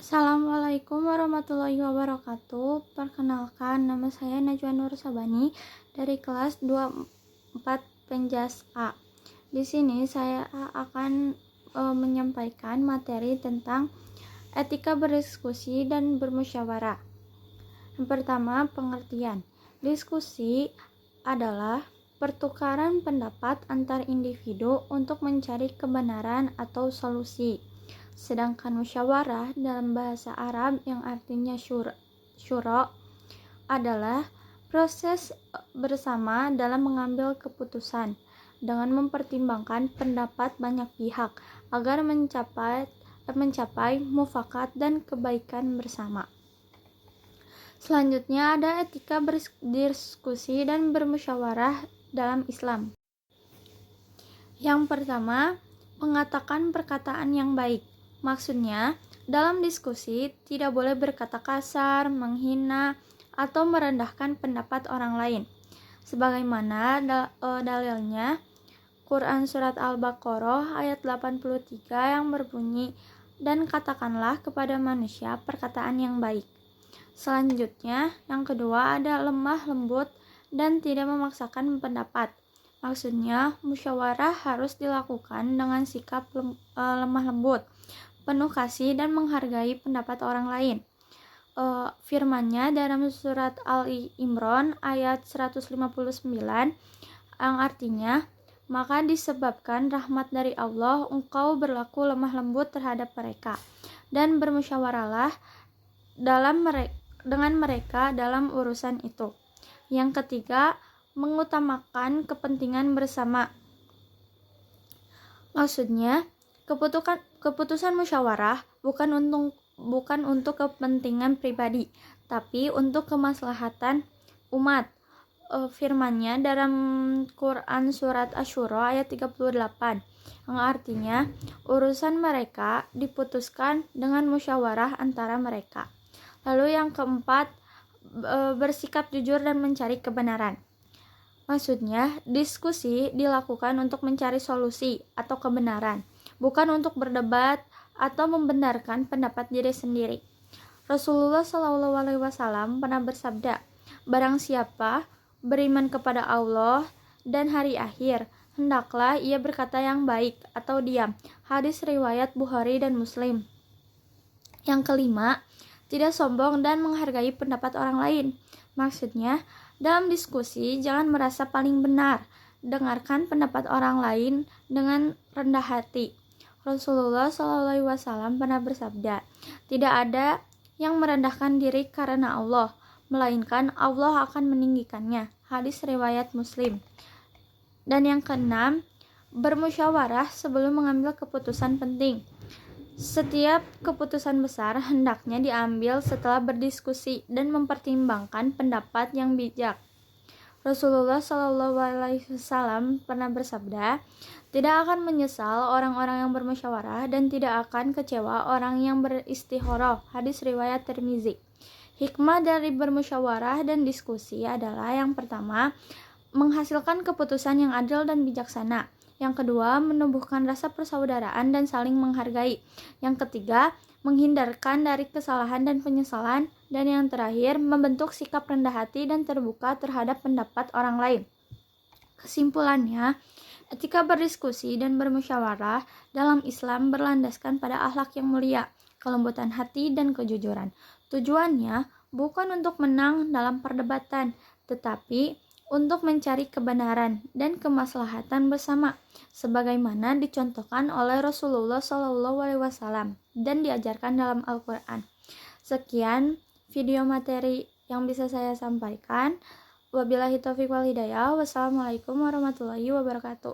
Assalamualaikum warahmatullahi wabarakatuh. Perkenalkan, nama saya Najwa Nur Sabani dari kelas 24 Penjas A. Di sini saya akan menyampaikan materi tentang etika berdiskusi dan bermusyawarah. Yang pertama, pengertian. Diskusi adalah pertukaran pendapat antar individu untuk mencari kebenaran atau solusi. Sedangkan musyawarah dalam bahasa Arab yang artinya syura adalah proses bersama dalam mengambil keputusan dengan mempertimbangkan pendapat banyak pihak agar mencapai mufakat dan kebaikan bersama. Selanjutnya ada etika berdiskusi dan bermusyawarah dalam Islam. Yang pertama, mengatakan perkataan yang baik. Maksudnya, dalam diskusi tidak boleh berkata kasar, menghina, atau merendahkan pendapat orang lain. Sebagaimana dalilnya Quran Surat Al-Baqarah ayat 83 yang berbunyi, "Dan katakanlah kepada manusia perkataan yang baik." Selanjutnya, yang kedua ada lemah lembut dan tidak memaksakan pendapat. Maksudnya, musyawarah harus dilakukan dengan sikap lemah lembut, penuh kasih dan menghargai pendapat orang lain. Firman-Nya dalam surat Al-Imran ayat 159 yang artinya, "Maka disebabkan rahmat dari Allah, engkau berlaku lemah lembut terhadap mereka dan bermusyawarahlah dengan mereka dalam urusan itu." Yang ketiga, mengutamakan kepentingan bersama. Maksudnya, keputusan musyawarah bukan untuk kepentingan pribadi, tapi untuk kemaslahatan umat. Firman-Nya dalam Quran Surat Asy-Syura ayat 38 yang artinya, urusan mereka diputuskan dengan musyawarah antara mereka. Lalu yang keempat, bersikap jujur dan mencari kebenaran. Maksudnya, diskusi dilakukan untuk mencari solusi atau kebenaran, bukan untuk berdebat atau membenarkan pendapat diri sendiri. Rasulullah SAW pernah bersabda, "Barang siapa beriman kepada Allah dan hari akhir, hendaklah ia berkata yang baik atau diam." Hadis riwayat Bukhari dan Muslim. Yang kelima, tidak sombong dan menghargai pendapat orang lain. Maksudnya, dalam diskusi jangan merasa paling benar. Dengarkan pendapat orang lain dengan rendah hati. Rasulullah SAW pernah bersabda, "Tidak ada yang merendahkan diri karena Allah, melainkan Allah akan meninggikannya." Hadis riwayat Muslim. Dan yang keenam, bermusyawarah sebelum mengambil keputusan penting. Setiap keputusan besar hendaknya diambil setelah berdiskusi dan mempertimbangkan pendapat yang bijak. Rasulullah SAW pernah bersabda, "Tidak akan menyesal orang-orang yang bermusyawarah dan tidak akan kecewa orang yang beristikharah." Hadis riwayat Tirmizi. Hikmah dari bermusyawarah dan diskusi adalah yang pertama, menghasilkan keputusan yang adil dan bijaksana. Yang kedua, menumbuhkan rasa persaudaraan dan saling menghargai. Yang ketiga, menghindarkan dari kesalahan dan penyesalan. Dan yang terakhir, membentuk sikap rendah hati dan terbuka terhadap pendapat orang lain. Kesimpulannya, etika berdiskusi dan bermusyawarah dalam Islam berlandaskan pada akhlak yang mulia, kelembutan hati dan kejujuran. Tujuannya bukan untuk menang dalam perdebatan, tetapi untuk mencari kebenaran dan kemaslahatan bersama, sebagaimana dicontohkan oleh Rasulullah SAW dan diajarkan dalam Al-Quran. Sekian video materi yang bisa saya sampaikan. Wabillahi taufiq wal hidayah. Wassalamualaikum warahmatullahi wabarakatuh.